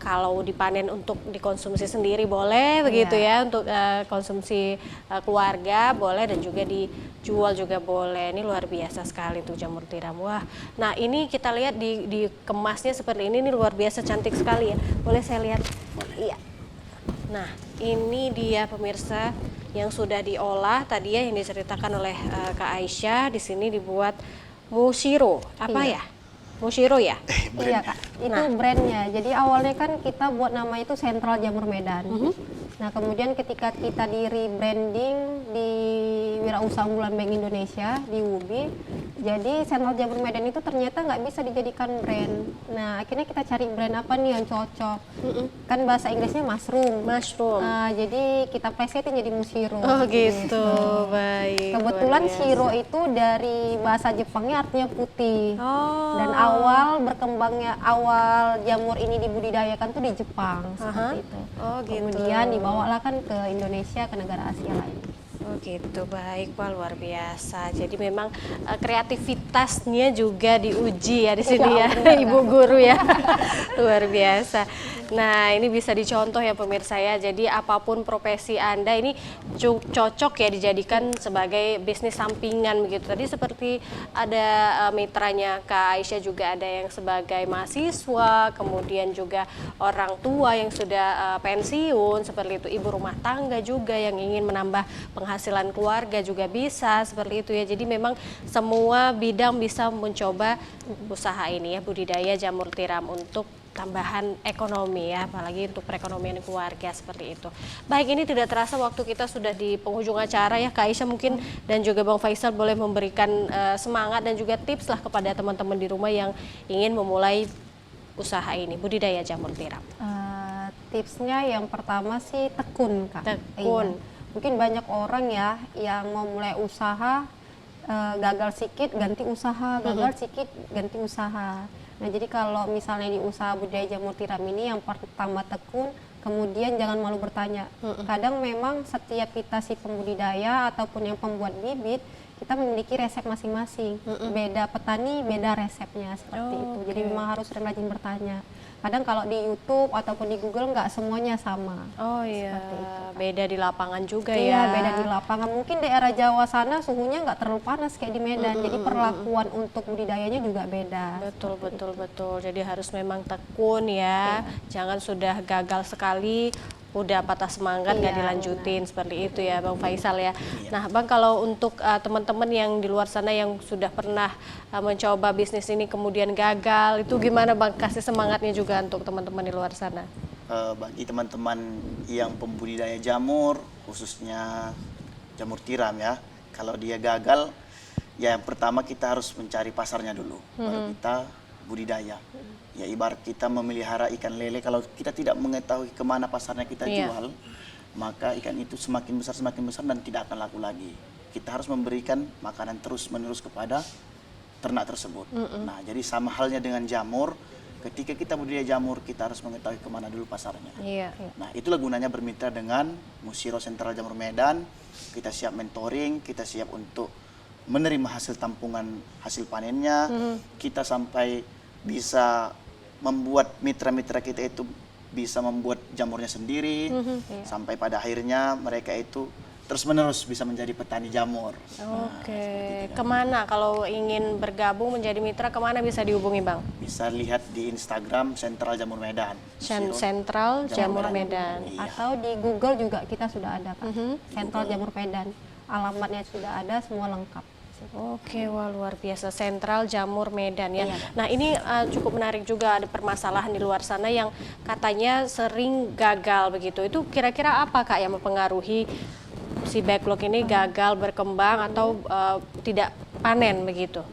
Kalau dipanen untuk dikonsumsi sendiri boleh begitu ya, untuk konsumsi keluarga boleh dan juga dijual juga boleh. Ini luar biasa sekali tuh jamur tiram. Wah, nah ini kita lihat dikemasnya seperti ini luar biasa cantik sekali ya. Boleh saya lihat? Iya. Nah, ini dia pemirsa yang sudah diolah tadi ya yang diceritakan oleh Kak Aisyah. Di sini dibuat mushiro. Apa ya? Mushiro ya? Iya, Kak, itu brandnya. Jadi awalnya kan kita buat nama itu Sentral Jamur Medan. Nah kemudian ketika kita di rebranding di Wirausaha Unggulan Bank Indonesia di UBI, jadi Sentral Jamur Medan itu ternyata nggak bisa dijadikan brand. Nah akhirnya kita cari brand apa nih yang cocok. Kan bahasa Inggrisnya mushroom. Mushroom. Jadi kita plesetin jadi mushiro. Oh gitu, baik. Kebetulan luar biasa. shiro itu dari bahasa Jepangnya artinya putih. Oh. Dan awal jamur ini dibudidayakan tuh di Jepang seperti itu. Oh, gitu. Kemudian dibawalah kan ke Indonesia, ke negara Asia lain. Oh gitu, baik, wah luar biasa. Jadi memang kreativitasnya juga diuji ya di sini ya, Ibu Guru ya, luar biasa. Nah ini bisa dicontoh ya pemirsa ya. Jadi apapun profesi Anda ini cocok ya dijadikan sebagai bisnis sampingan begitu. Tadi seperti ada mitranya Kak Aisyah juga ada yang sebagai mahasiswa, kemudian juga orang tua yang sudah pensiun seperti itu, ibu rumah tangga juga yang ingin menambah penghasilan keluarga juga bisa seperti itu ya. Jadi memang semua bidang bisa mencoba usaha ini ya, budidaya jamur tiram untuk tambahan ekonomi ya, apalagi untuk perekonomian keluarga seperti itu. Baik, ini tidak terasa waktu kita sudah di penghujung acara ya, Kak Aisyah mungkin dan juga Bang Faisal boleh memberikan semangat dan juga tips lah kepada teman-teman di rumah yang ingin memulai usaha ini, budidaya jamur tiram. Tipsnya yang pertama sih tekun, Kak. Tekun. Iya. Mungkin banyak orang ya yang mau mulai usaha, gagal sikit ganti usaha, gagal sikit ganti usaha. Nah jadi kalau misalnya di usaha budidaya jamur tiram ini yang pertama tekun, kemudian jangan malu bertanya. Kadang memang setiap kita si pembudidaya ataupun yang pembuat bibit, kita memiliki resep masing-masing. Beda petani, beda resepnya seperti itu. Jadi memang harus rajin bertanya. Kadang kalau di YouTube ataupun di Google nggak semuanya sama. Oh iya, beda di lapangan juga Iya, ya. beda di lapangan. Mungkin daerah Jawa sana suhunya nggak terlalu panas kayak di Medan. Jadi perlakuan untuk budidayanya juga beda. Betul, betul, betul. Jadi harus memang tekun ya. Jangan sudah gagal sekali, udah patah semangat nggak Iya, dilanjutin seperti itu ya Bang Faisal ya. Nah Bang, kalau untuk teman-teman yang di luar sana yang sudah pernah mencoba bisnis ini kemudian gagal, itu gimana Bang, kasih semangatnya juga untuk teman-teman di luar sana? Bagi teman-teman yang pembudidaya jamur, khususnya jamur tiram ya, kalau dia gagal, Ya, yang pertama kita harus mencari pasarnya dulu, baru kita budidaya. Ya, ibarat kita memelihara ikan lele, kalau kita tidak mengetahui kemana pasarnya kita jual, maka ikan itu semakin besar dan tidak akan laku lagi. Kita harus memberikan makanan terus-menerus kepada ternak tersebut. Nah, jadi sama halnya dengan jamur, ketika kita budidaya jamur, kita harus mengetahui kemana dulu pasarnya. Iya. Nah, itulah gunanya bermitra dengan Musiro Sentral Jamur Medan. Kita siap mentoring, kita siap untuk menerima hasil tampungan hasil panennya. Kita sampai bisa membuat mitra-mitra kita itu bisa membuat jamurnya sendiri. Sampai pada akhirnya mereka itu terus-menerus bisa menjadi petani jamur. Oke, kemana kalau ingin bergabung menjadi mitra, kemana bisa dihubungi Bang? Bisa lihat di Instagram Sentral Jamur Medan. Sentral Jamur Medan. Iya. Atau di Google juga kita sudah ada Kak. Sentral Jamur Medan. Alamatnya sudah ada, semua lengkap. Oke, wah luar biasa, Sentral Jamur Medan ya. Iya. Nah ini cukup menarik juga, ada permasalahan di luar sana yang katanya sering gagal begitu. Itu kira-kira apa Kak yang mempengaruhi si backlog ini gagal berkembang atau tidak panen begitu?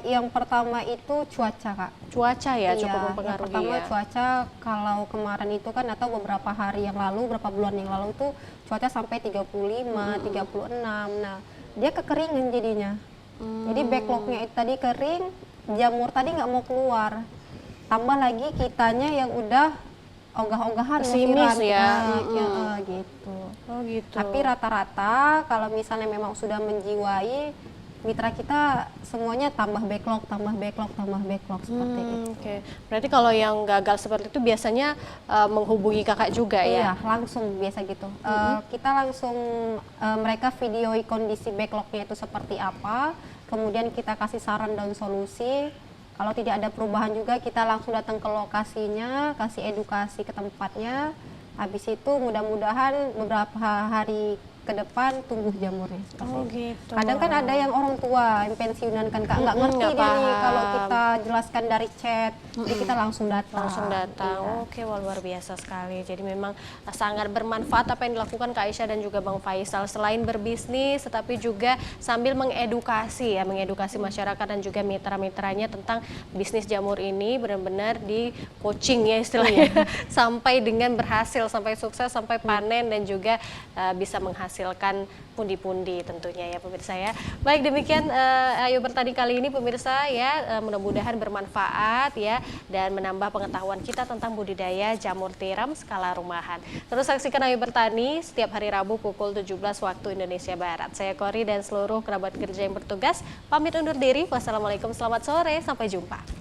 Yang pertama itu cuaca Kak. Cuaca ya Iya, cukup yang mempengaruhi pertama ya. cuaca, kalau kemarin itu kan atau beberapa hari yang lalu, beberapa bulan yang lalu itu cuaca sampai 35, 36. Nah, dia kekeringan jadinya. Jadi backlognya itu tadi kering, jamur tadi nggak mau keluar. Tambah lagi kitanya yang udah ogah-ogahan Pesimis musiran. ya. Gitu. Oh gitu. Tapi rata-rata kalau misalnya memang sudah menjiwai, mitra kita semuanya tambah backlog seperti itu. Oke, berarti kalau yang gagal seperti itu biasanya menghubungi kakak juga Iya, ya? langsung biasa gitu. Kita langsung mereka videoi kondisi backlognya itu seperti apa, kemudian kita kasih saran dan solusi. Kalau tidak ada perubahan juga kita langsung datang ke lokasinya, kasih edukasi ke tempatnya. Habis itu mudah-mudahan beberapa hari ke depan tumbuh jamurnya. Oh gitu. Kadang kan ada yang orang tua yang pensiunan kan Kak, nggak ngerti nggak dia nih paham. kalau kita jelaskan dari chat, jadi kita langsung datang. Langsung datang. Iya. Oke, wah luar biasa sekali. Jadi memang sangat bermanfaat apa yang dilakukan Kak Aisyah dan juga Bang Faisal, selain berbisnis tetapi juga sambil mengedukasi ya, mengedukasi masyarakat dan juga mitra-mitranya tentang bisnis jamur ini, benar-benar di coaching ya istilahnya sampai dengan berhasil, sampai sukses, sampai panen dan juga bisa menghasilkan pundi-pundi tentunya ya pemirsa ya. Baik, demikian Ayo Bertani kali ini pemirsa ya, mudah-mudahan bermanfaat ya dan menambah pengetahuan kita tentang budidaya jamur tiram skala rumahan. Terus saksikan Ayo Bertani setiap hari Rabu pukul 17 waktu Indonesia Barat. Saya Kori dan seluruh kerabat kerja yang bertugas pamit undur diri. Wassalamualaikum, selamat sore, sampai jumpa.